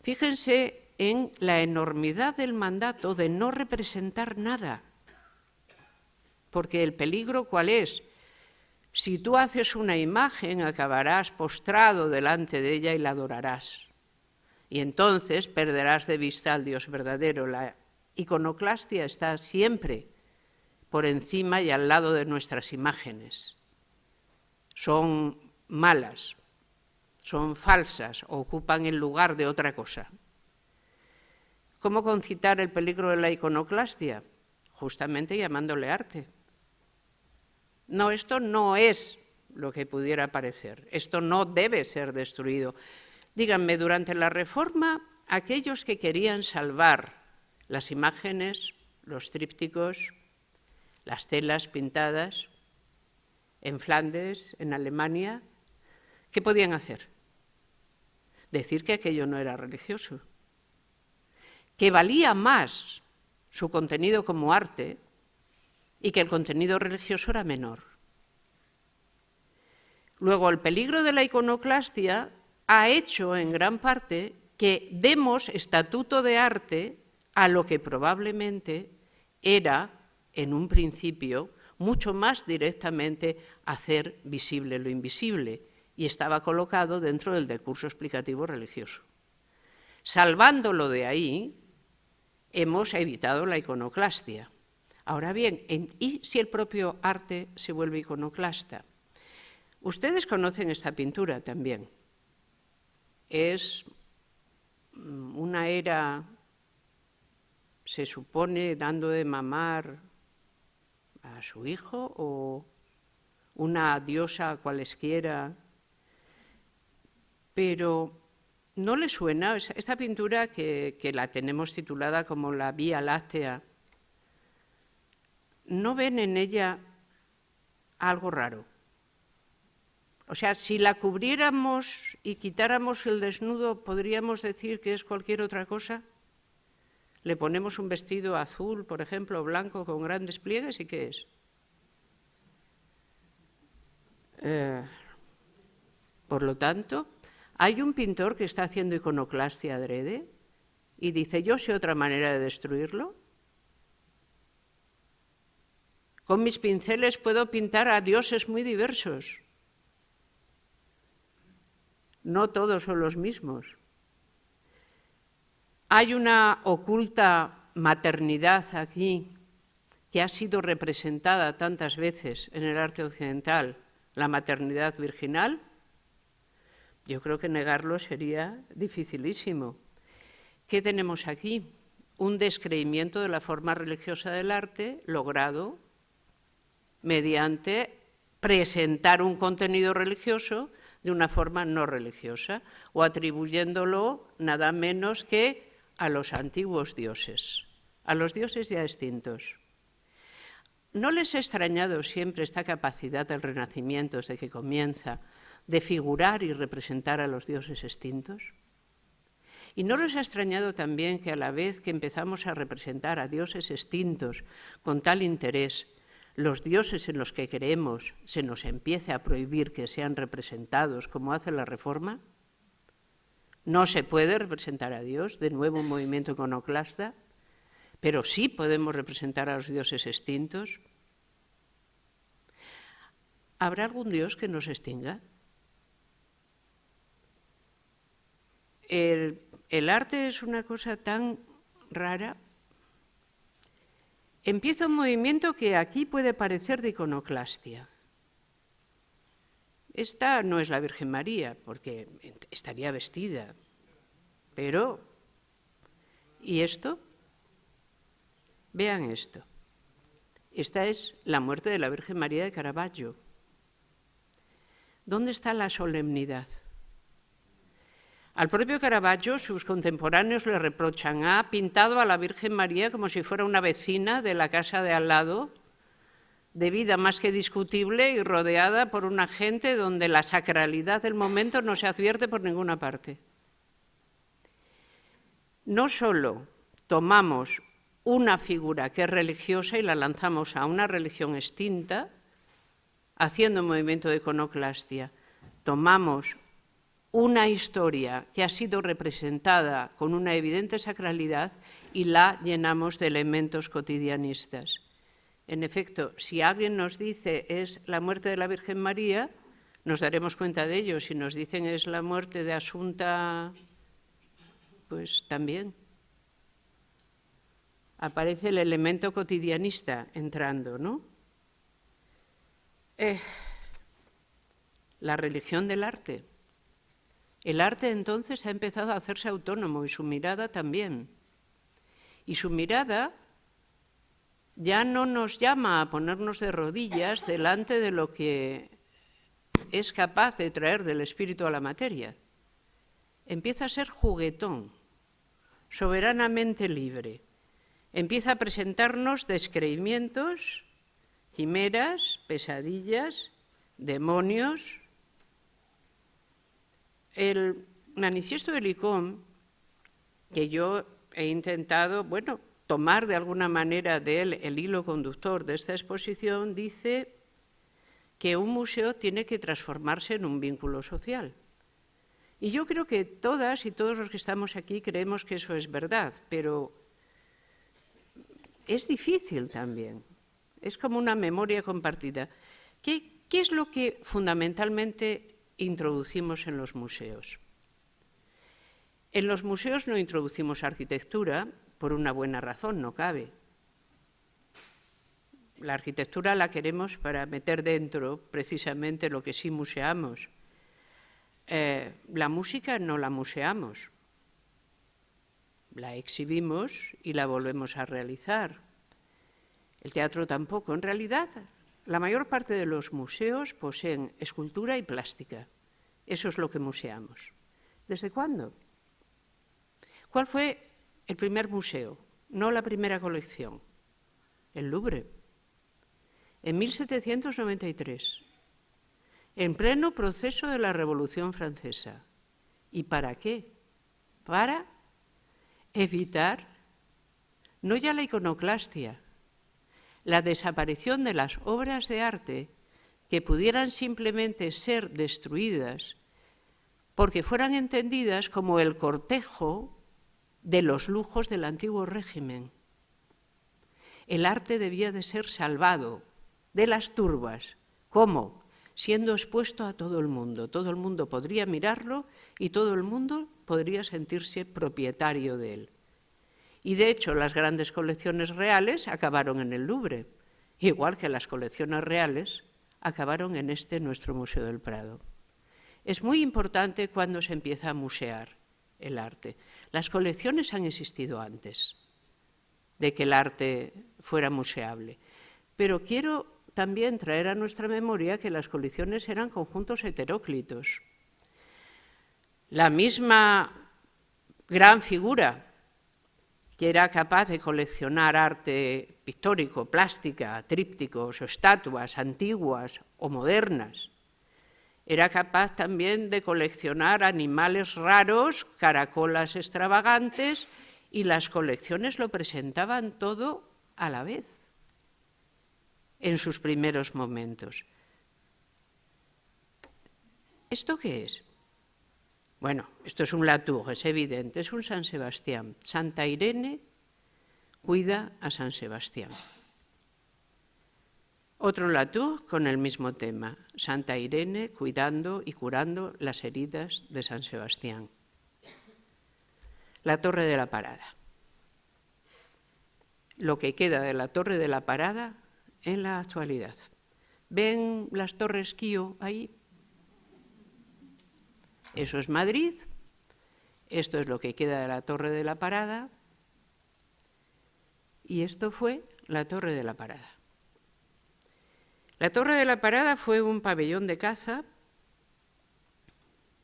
Speaker 2: Fíjense en la enormidad del mandato de no representar nada, porque el peligro ¿cuál es? Si tú haces una imagen, acabarás postrado delante de ella y la adorarás. Y entonces perderás de vista al Dios verdadero. La iconoclastia está siempre por encima y al lado de nuestras imágenes. Son malas, son falsas, ocupan el lugar de otra cosa. ¿Cómo concitar el peligro de la iconoclastia? Justamente llamándole arte. No, esto no es lo que pudiera parecer. Esto no debe ser destruido. Díganme, durante la Reforma, aquellos que querían salvar las imágenes, los trípticos, las telas pintadas en Flandes, en Alemania, ¿qué podían hacer? Decir que aquello no era religioso, que valía más su contenido como arte y que el contenido religioso era menor. Luego, el peligro de la iconoclastia ha hecho en gran parte que demos estatuto de arte a lo que probablemente era, en un principio, mucho más directamente hacer visible lo invisible, y estaba colocado dentro del discurso explicativo religioso. Salvándolo de ahí, hemos evitado la iconoclastia. Ahora bien, ¿y si el propio arte se vuelve iconoclasta? Ustedes conocen esta pintura también. Es una era, se supone, dando de mamar a su hijo, o una diosa cualesquiera, pero ¿no le suena esta pintura que la tenemos titulada como la Vía Láctea? ¿No ven en ella algo raro? O sea, si la cubriéramos y quitáramos el desnudo, ¿podríamos decir que es cualquier otra cosa? Le ponemos un vestido azul, por ejemplo, blanco, con grandes pliegues, ¿y qué es? Por lo tanto, hay un pintor que está haciendo iconoclastia adrede y dice, yo sé otra manera de destruirlo. Con mis pinceles puedo pintar a dioses muy diversos. No todos son los mismos. Hay una oculta maternidad aquí que ha sido representada tantas veces en el arte occidental, la maternidad virginal. Yo creo que negarlo sería dificilísimo. ¿Qué tenemos aquí? Un descreimiento de la forma religiosa del arte logrado mediante presentar un contenido religioso de una forma no religiosa, o atribuyéndolo nada menos que a los antiguos dioses, a los dioses ya extintos. ¿No les ha extrañado siempre esta capacidad del Renacimiento, desde que comienza, de figurar y representar a los dioses extintos? ¿Y no les ha extrañado también que a la vez que empezamos a representar a dioses extintos con tal interés, los dioses en los que creemos se nos empiece a prohibir que sean representados como hace la Reforma? No se puede representar a Dios, de nuevo un movimiento iconoclasta, pero sí podemos representar a los dioses extintos. ¿Habrá algún dios que nos extinga? El arte es una cosa tan rara. Empieza un movimiento que aquí puede parecer de iconoclastia. Esta no es la Virgen María, porque estaría vestida, pero ¿y esto? Vean esto. Esta es la muerte de la Virgen María de Caravaggio. ¿Dónde está la solemnidad? Al propio Caravaggio, sus contemporáneos le reprochan, ha pintado a la Virgen María como si fuera una vecina de la casa de al lado, de vida más que discutible y rodeada por una gente donde la sacralidad del momento no se advierte por ninguna parte. No solo tomamos una figura que es religiosa y la lanzamos a una religión extinta, haciendo un movimiento de iconoclastia, tomamos una historia que ha sido representada con una evidente sacralidad y la llenamos de elementos cotidianistas. En efecto, si alguien nos dice es la muerte de la Virgen María, nos daremos cuenta de ello. Si nos dicen es la muerte de Asunta, pues también. Aparece el elemento cotidianista entrando, ¿no? La religión del arte. El arte entonces ha empezado a hacerse autónomo y su mirada también. Y su mirada ya no nos llama a ponernos de rodillas delante de lo que es capaz de traer del espíritu a la materia. Empieza a ser juguetón, soberanamente libre. Empieza a presentarnos descreimientos, quimeras, pesadillas, demonios. El manifiesto del ICOM, que yo he intentado, bueno, tomar de alguna manera de él el hilo conductor de esta exposición, dice que un museo tiene que transformarse en un vínculo social. Y yo creo que todas y todos los que estamos aquí creemos que eso es verdad, pero es difícil también. Es como una memoria compartida. ¿Qué es lo que fundamentalmente introducimos en los museos? En los museos no introducimos arquitectura por una buena razón, no cabe. La arquitectura la queremos para meter dentro precisamente lo que sí museamos. La música no la museamos, la exhibimos y la volvemos a realizar. El teatro tampoco. En realidad, la mayor parte de los museos poseen escultura y plástica. Eso es lo que museamos. ¿Desde cuándo? ¿Cuál fue el primer museo? No la primera colección. El Louvre. En 1793. En pleno proceso de la Revolución Francesa. ¿Y para qué? Para evitar, no ya la iconoclastia, la desaparición de las obras de arte que pudieran simplemente ser destruidas porque fueran entendidas como el cortejo de los lujos del antiguo régimen. El arte debía de ser salvado de las turbas. ¿Cómo? Siendo expuesto a todo el mundo. Todo el mundo podría mirarlo y todo el mundo podría sentirse propietario de él. Y de hecho, las grandes colecciones reales acabaron en el Louvre, igual que las colecciones reales acabaron en este nuestro Museo del Prado. Es muy importante cuando se empieza a musear el arte. Las colecciones han existido antes de que el arte fuera museable, pero quiero también traer a nuestra memoria que las colecciones eran conjuntos heteróclitos. La misma gran figura que era capaz de coleccionar arte pictórico, plástica, trípticos o estatuas antiguas o modernas, era capaz también de coleccionar animales raros, caracolas extravagantes, y las colecciones lo presentaban todo a la vez en sus primeros momentos. ¿Esto qué es? Bueno, esto es un Latour, es evidente, es un San Sebastián. Santa Irene cuida a San Sebastián. Otro Latour con el mismo tema, Santa Irene cuidando y curando las heridas de San Sebastián. La Torre de la Parada. Lo que queda de la Torre de la Parada en la actualidad. ¿Ven las torres Kío ahí? Eso es Madrid. Esto es lo que queda de la Torre de la Parada. Y esto fue la Torre de la Parada. La Torre de la Parada fue un pabellón de caza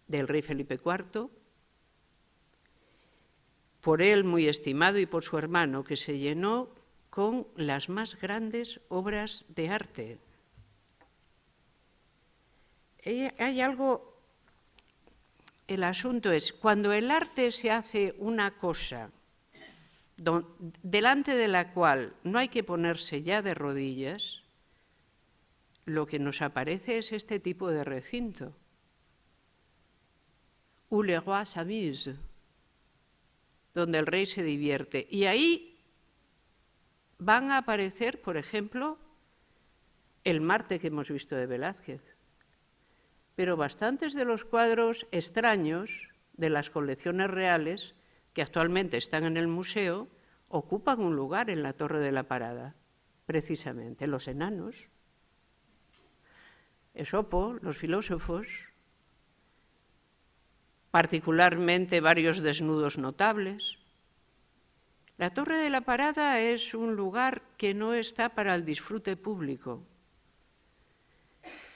Speaker 2: del rey Felipe IV, por él muy estimado y por su hermano, que se llenó con las más grandes obras de arte. Hay algo, el asunto es, cuando el arte se hace una cosa delante de la cual no hay que ponerse ya de rodillas, lo que nos aparece es este tipo de recinto. Où le roi s'amuse, donde el rey se divierte. Y ahí van a aparecer, por ejemplo, el Marte que hemos visto de Velázquez, pero bastantes de los cuadros extraños de las colecciones reales que actualmente están en el museo ocupan un lugar en la Torre de la Parada, precisamente los enanos, Esopo, los filósofos, particularmente varios desnudos notables. La Torre de la Parada es un lugar que no está para el disfrute público.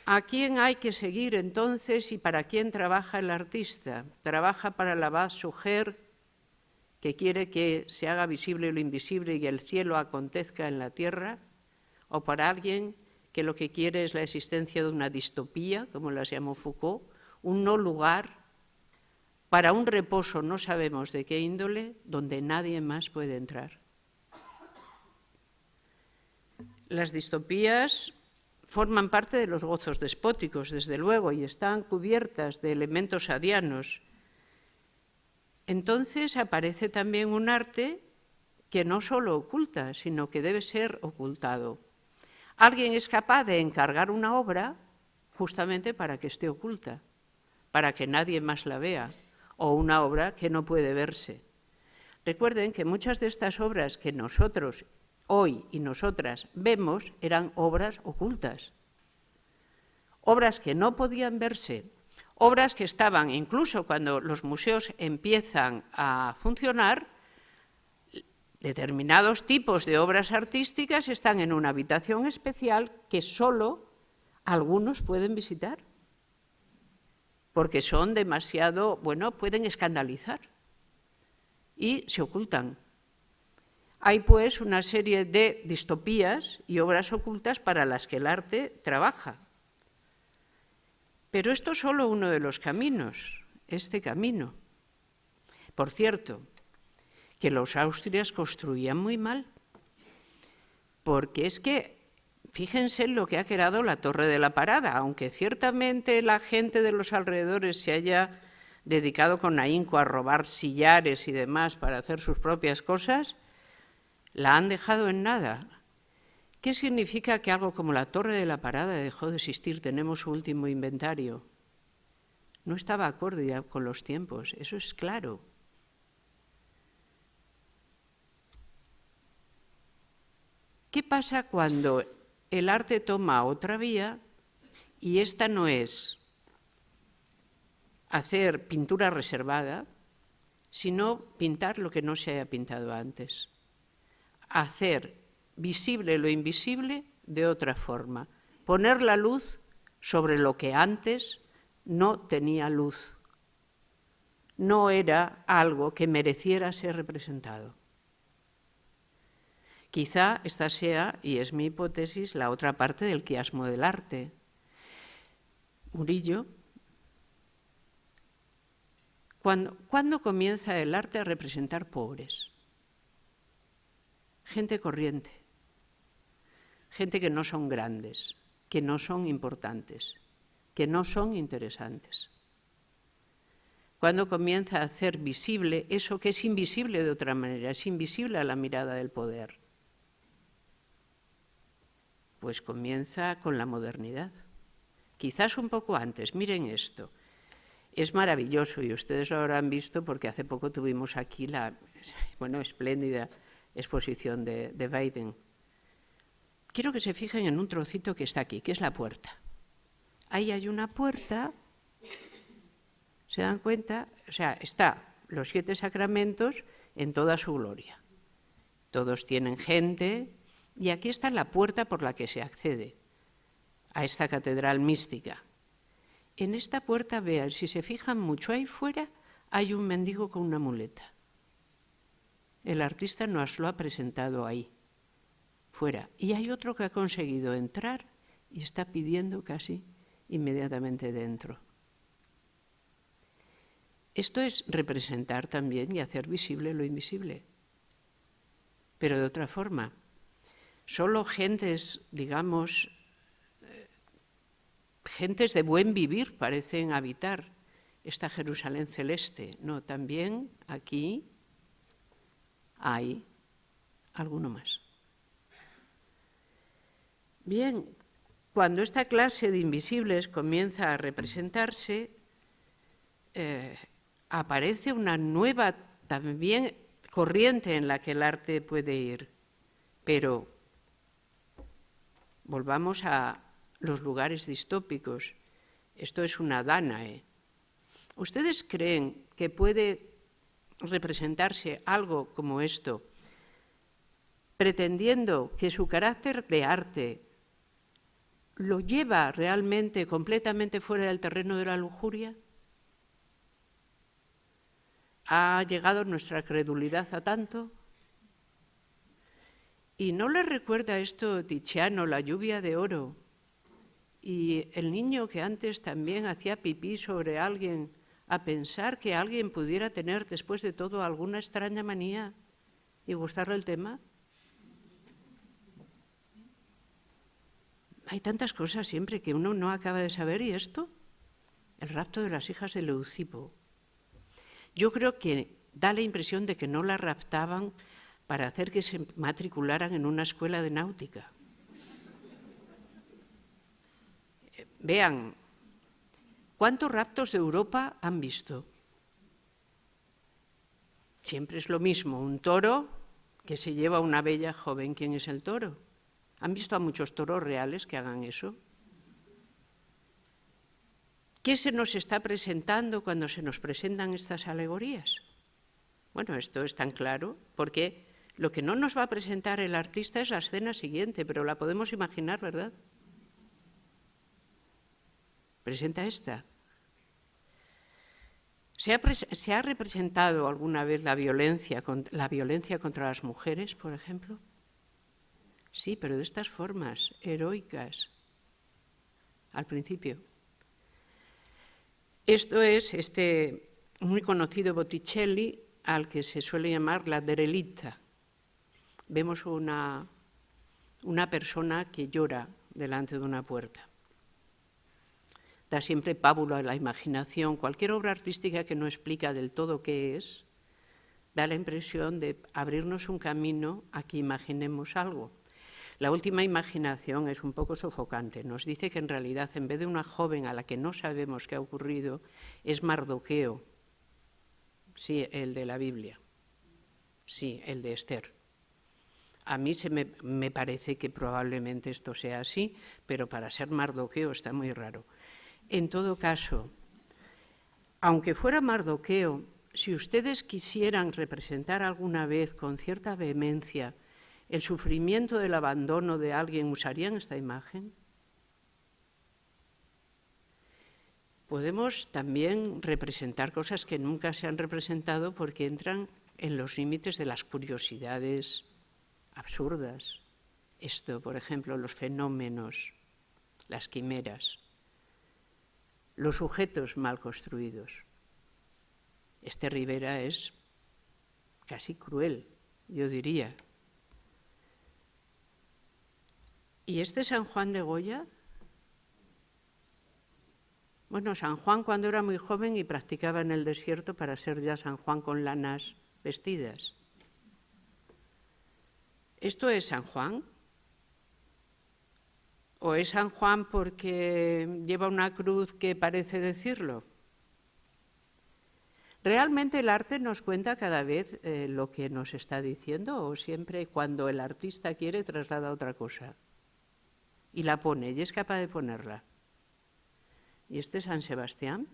Speaker 2: ¿A quién hay que seguir entonces y para quién trabaja el artista? ¿Trabaja para la Baz Suger, que quiere que se haga visible lo invisible y el cielo acontezca en la tierra? ¿O para alguien que lo que quiere es la existencia de una distopía, como las llamó Foucault, un no lugar para un reposo no sabemos de qué índole, donde nadie más puede entrar? las distopías forman parte de los gozos despóticos, desde luego, y están cubiertas de elementos sadianos. Entonces aparece también un arte que no solo oculta, sino que debe ser ocultado. Alguien es capaz de encargar una obra justamente para que esté oculta, para que nadie más la vea, o una obra que no puede verse. Recuerden que muchas de estas obras que nosotros hoy y nosotras vemos eran obras ocultas, obras que no podían verse, obras que estaban, incluso cuando los museos empiezan a funcionar, determinados tipos de obras artísticas están en una habitación especial que solo algunos pueden visitar, porque son demasiado, bueno, pueden escandalizar y se ocultan. Hay pues una serie de distopías y obras ocultas para las que el arte trabaja. Pero esto es solo uno de los caminos, este camino. Por cierto, que los austrias construían muy mal, porque es que, fíjense en lo que ha creado la Torre de la Parada, aunque ciertamente la gente de los alrededores se haya dedicado con ahínco a robar sillares y demás para hacer sus propias cosas, la han dejado en nada. ¿Qué significa que algo como la Torre de la Parada dejó de existir? Tenemos su último inventario. No estaba acorde ya con los tiempos, eso es claro. ¿Qué pasa cuando el arte toma otra vía y esta no es hacer pintura reservada, sino pintar lo que no se haya pintado antes? Hacer visible lo invisible de otra forma, poner la luz sobre lo que antes no tenía luz, no era algo que mereciera ser representado. Quizá esta sea, y es mi hipótesis, la otra parte del quiasmo del arte. Murillo, ¿cuándo comienza el arte a representar pobres? Gente corriente, gente que no son grandes, que no son importantes, que no son interesantes. ¿Cuándo comienza a hacer visible eso que es invisible de otra manera? Es invisible a la mirada del poder. Pues comienza con la modernidad. Quizás un poco antes. Miren esto. Es maravilloso y ustedes lo habrán visto porque hace poco tuvimos aquí la espléndida exposición de Weiden. Quiero que se fijen en un trocito que está aquí, que es la puerta. Ahí hay una puerta, ¿se dan cuenta? O sea, está los 7 sacramentos en toda su gloria. Todos tienen gente y aquí está la puerta por la que se accede a esta catedral mística. En esta puerta, vean, si se fijan mucho ahí fuera, hay un mendigo con una muleta. El artista nos lo ha presentado ahí, fuera. Y hay otro que ha conseguido entrar y está pidiendo casi inmediatamente dentro. Esto es representar también y hacer visible lo invisible, pero de otra forma. Solo gentes, digamos, gentes de buen vivir parecen habitar esta Jerusalén celeste. No, también aquí hay alguno más. Bien, cuando esta clase de invisibles comienza a representarse, aparece una nueva también corriente en la que el arte puede ir. Pero volvamos a los lugares distópicos. Esto es una Dánae. ¿Ustedes creen que puede representarse algo como esto, pretendiendo que su carácter de arte lo lleva realmente completamente fuera del terreno de la lujuria? ¿Ha llegado nuestra credulidad a tanto? ¿Y no le recuerda esto Tiziano, la lluvia de oro? Y el niño que antes también hacía pipí sobre alguien, a pensar que alguien pudiera tener después de todo alguna extraña manía y gustarle el tema. hay tantas cosas siempre que uno no acaba de saber, y esto, el rapto de las hijas de Leucipo. Yo creo que da la impresión de que no las raptaban para hacer que se matricularan en una escuela de náutica. Vean, ¿cuántos raptos de Europa han visto? Siempre es lo mismo, un toro que se lleva a una bella joven. ¿Quién es el toro? ¿Han visto a muchos toros reales que hagan eso? ¿Qué se nos está presentando cuando se nos presentan estas alegorías? Bueno, esto es tan claro porque lo que no nos va a presentar el artista es la escena siguiente, pero la podemos imaginar, ¿verdad? Presenta esta. ¿Se ha representado alguna vez la violencia contra las mujeres, por ejemplo? Sí, pero de estas formas heroicas, al principio. Esto es este muy conocido Botticelli, al que se suele llamar la derelita. Vemos una persona que llora delante de una puerta. Da siempre pábulo a la imaginación. Cualquier obra artística que no explica del todo qué es, da la impresión de abrirnos un camino a que imaginemos algo. La última imaginación es un poco sofocante. Nos dice que en realidad, en vez de una joven a la que no sabemos qué ha ocurrido, es Mardoqueo. Sí, el de la Biblia. Sí, el de Esther. A mí me parece que probablemente esto sea así, pero para ser Mardoqueo está muy raro. En todo caso, aunque fuera Mardoqueo, si ustedes quisieran representar alguna vez con cierta vehemencia el sufrimiento del abandono de alguien, ¿usarían esta imagen? Podemos también representar cosas que nunca se han representado porque entran en los límites de las curiosidades absurdas. Esto, por ejemplo, los fenómenos, las quimeras, los sujetos mal construidos. Este Rivera es casi cruel, yo diría. ¿Y este San Juan de Goya? Bueno, San Juan cuando era muy joven y practicaba en el desierto para ser ya San Juan con lanas vestidas. ¿Esto es San Juan? ¿O es San Juan porque lleva una cruz que parece decirlo? ¿Realmente el arte nos cuenta cada vez lo que nos está diciendo o siempre cuando el artista quiere traslada otra cosa? Y la pone, y es capaz de ponerla. ¿Y este San Sebastián?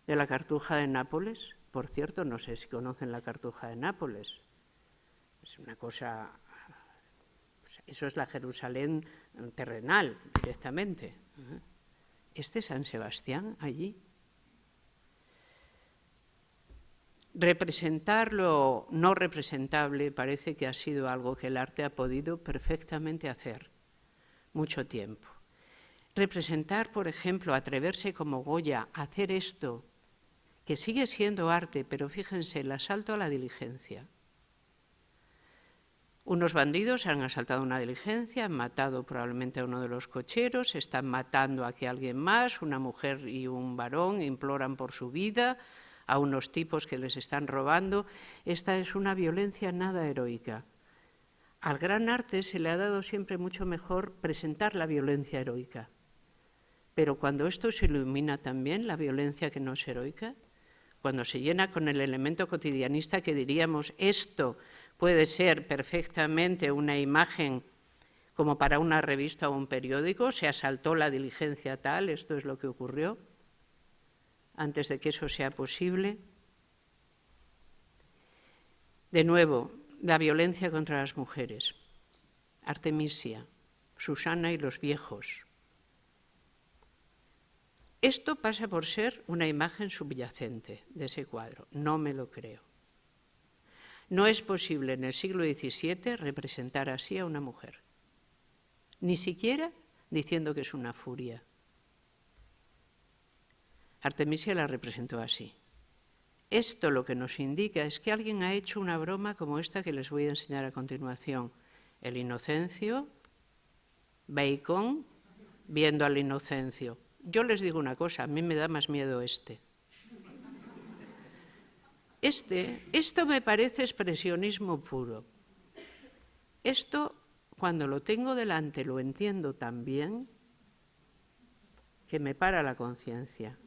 Speaker 2: ¿De la Cartuja de Nápoles? Por cierto, no sé si conocen la Cartuja de Nápoles. Es una cosa... Eso es la Jerusalén terrenal, directamente. ¿Este San Sebastián allí? Representar lo no representable parece que ha sido algo que el arte ha podido perfectamente hacer mucho tiempo. Representar, por ejemplo, atreverse como Goya a hacer esto, que sigue siendo arte, pero fíjense, el asalto a la diligencia. Unos bandidos han asaltado una diligencia, han matado probablemente a uno de los cocheros, están matando a alguien más, una mujer y un varón imploran por su vida a unos tipos que les están robando. Esta es una violencia nada heroica. Al gran arte se le ha dado siempre mucho mejor presentar la violencia heroica. Pero cuando esto se ilumina también, la violencia que no es heroica, cuando se llena con el elemento cotidianista que diríamos esto puede ser perfectamente una imagen como para una revista o un periódico, se asaltó la diligencia tal, esto es lo que ocurrió, antes de que eso sea posible. De nuevo, la violencia contra las mujeres, Artemisia, Susana y los viejos. Esto pasa por ser una imagen subyacente de ese cuadro, no me lo creo. No es posible en el siglo XVII representar así a una mujer, ni siquiera diciendo que es una furia. Artemisia la representó así. Esto lo que nos indica es que alguien ha hecho una broma como esta que les voy a enseñar a continuación. El Inocencio Bacon viendo al Inocencio. Yo les digo una cosa, a mí me da más miedo esto me parece expresionismo puro. Esto, cuando lo tengo delante, lo entiendo tan bien que me para la conciencia.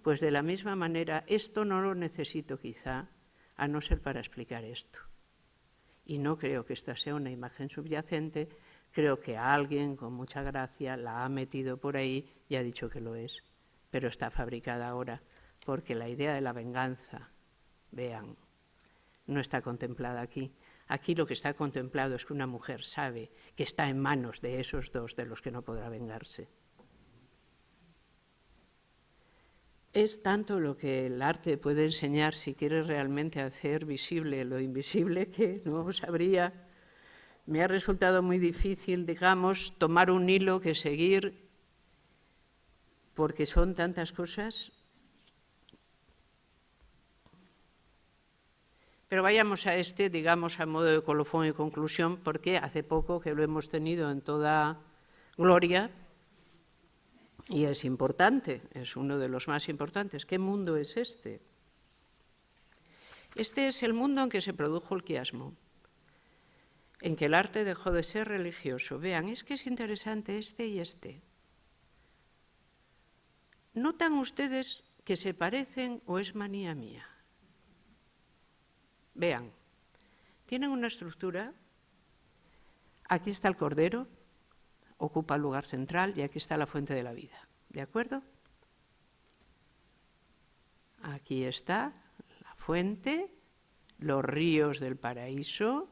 Speaker 2: Pues de la misma manera, esto no lo necesito quizá, a no ser para explicar esto. Y no creo que esta sea una imagen subyacente, creo que alguien con mucha gracia la ha metido por ahí y ha dicho que lo es, pero está fabricada ahora, porque la idea de la venganza, vean, no está contemplada aquí. Aquí lo que está contemplado es que una mujer sabe que está en manos de esos dos de los que no podrá vengarse. Es tanto lo que el arte puede enseñar si quiere realmente hacer visible lo invisible que no sabría. Me ha resultado muy difícil, digamos, tomar un hilo que seguir, porque son tantas cosas. Pero vayamos a digamos, a modo de colofón y conclusión, porque hace poco que lo hemos tenido en toda gloria y es importante, es uno de los más importantes. ¿Qué mundo es este? Este es el mundo en que se produjo el quiasmo, en que el arte dejó de ser religioso. Vean, es que es interesante y este. ¿Notan ustedes que se parecen o es manía mía? Vean, tienen una estructura. Aquí está el cordero, ocupa el lugar central, y aquí está la fuente de la vida. ¿De acuerdo? Aquí está la fuente, los ríos del paraíso,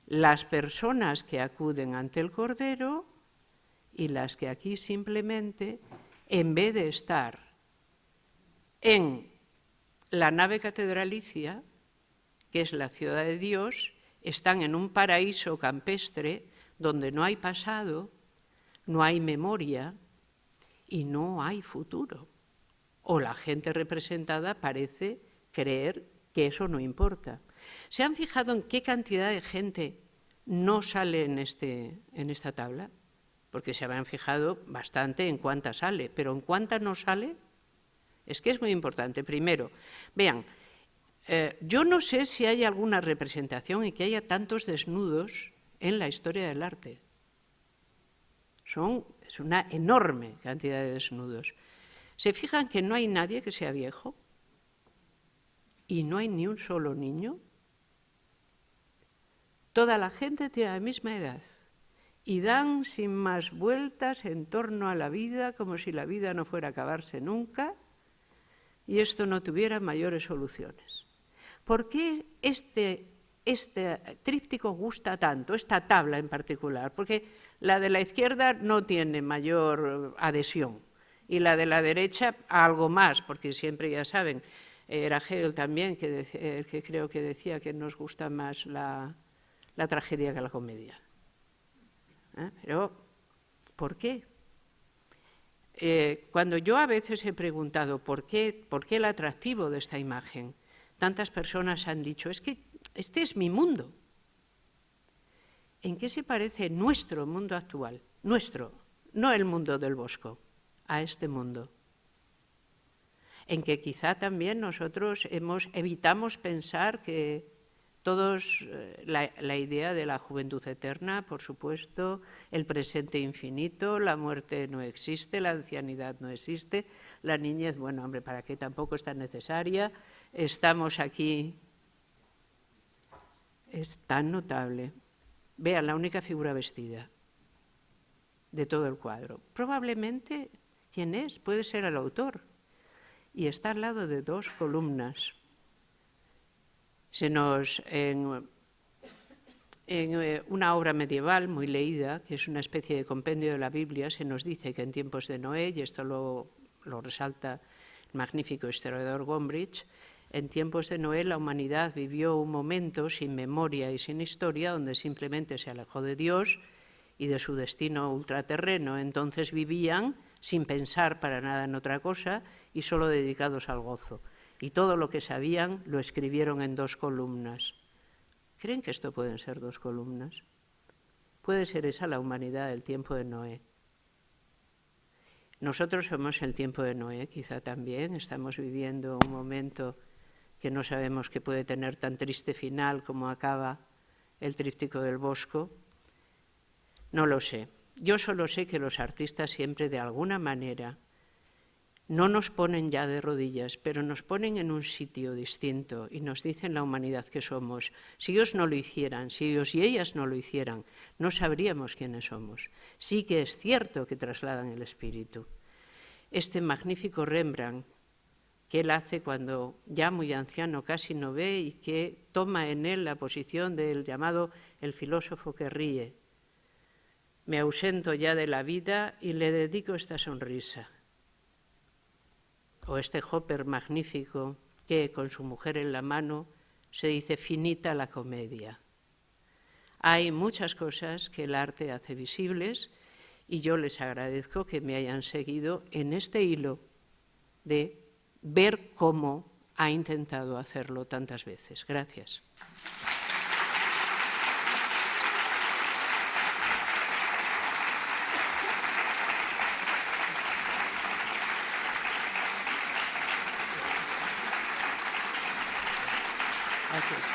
Speaker 2: las personas que acuden ante el cordero y las que aquí simplemente, en vez de estar en la nave catedralicia, que es la ciudad de Dios, están en un paraíso campestre donde no hay pasado, no hay memoria y no hay futuro. O la gente representada parece creer que eso no importa. ¿Se han fijado en qué cantidad de gente no sale en esta tabla? Porque se habrán fijado bastante en cuánta sale, pero en cuánta no sale, es que es muy importante. Primero, vean, yo no sé si hay alguna representación y que haya tantos desnudos en la historia del arte. Es una enorme cantidad de desnudos. ¿Se fijan que no hay nadie que sea viejo? ¿Y no hay ni un solo niño? Toda la gente tiene la misma edad y dan sin más vueltas en torno a la vida como si la vida no fuera a acabarse nunca y esto no tuviera mayores soluciones. ¿Por qué este tríptico gusta tanto, esta tabla en particular? Porque la de la izquierda no tiene mayor adhesión y la de la derecha algo más, porque siempre, ya saben, era Hegel también que creo que decía que nos gusta más la tragedia que la comedia. Pero, ¿por qué? Cuando yo a veces he preguntado por qué el atractivo de esta imagen, tantas personas han dicho, es que este es mi mundo. ¿En qué se parece nuestro mundo actual? Nuestro, no el mundo del Bosco, a este mundo. En que quizá también nosotros evitamos pensar que todos, la idea de la juventud eterna, por supuesto, el presente infinito, la muerte no existe, la ancianidad no existe, la niñez, bueno, hombre, ¿para qué? Tampoco es tan necesaria. Estamos aquí, es tan notable. Vean, la única figura vestida de todo el cuadro. Probablemente, ¿quién es? Puede ser el autor. Y está al lado de dos columnas. En una obra medieval muy leída, que es una especie de compendio de la Biblia, se nos dice que en tiempos de Noé, y esto lo resalta el magnífico historiador Gombrich, en tiempos de Noé la humanidad vivió un momento sin memoria y sin historia, donde simplemente se alejó de Dios y de su destino ultraterreno. Entonces vivían sin pensar para nada en otra cosa y solo dedicados al gozo. Y todo lo que sabían lo escribieron en 2 columnas. ¿Creen que esto pueden ser 2 columnas? Puede ser esa la humanidad del tiempo de Noé. Nosotros somos el tiempo de Noé, quizá también. Estamos viviendo un momento que no sabemos que puede tener tan triste final como acaba el tríptico del Bosco. No lo sé. Yo solo sé que los artistas siempre, de alguna manera, no nos ponen ya de rodillas, pero nos ponen en un sitio distinto y nos dicen la humanidad que somos. Si ellos no lo hicieran, si ellos y ellas no lo hicieran, no sabríamos quiénes somos. Sí que es cierto que trasladan el espíritu. Este magnífico Rembrandt, que él hace cuando ya muy anciano casi no ve y que toma en él la posición del llamado el filósofo que ríe. Me ausento ya de la vida y le dedico esta sonrisa. O este Hopper magnífico que con su mujer en la mano se dice finita la comedia. Hay muchas cosas que el arte hace visibles y yo les agradezco que me hayan seguido en este hilo de ver cómo ha intentado hacerlo tantas veces. Gracias. Gracias.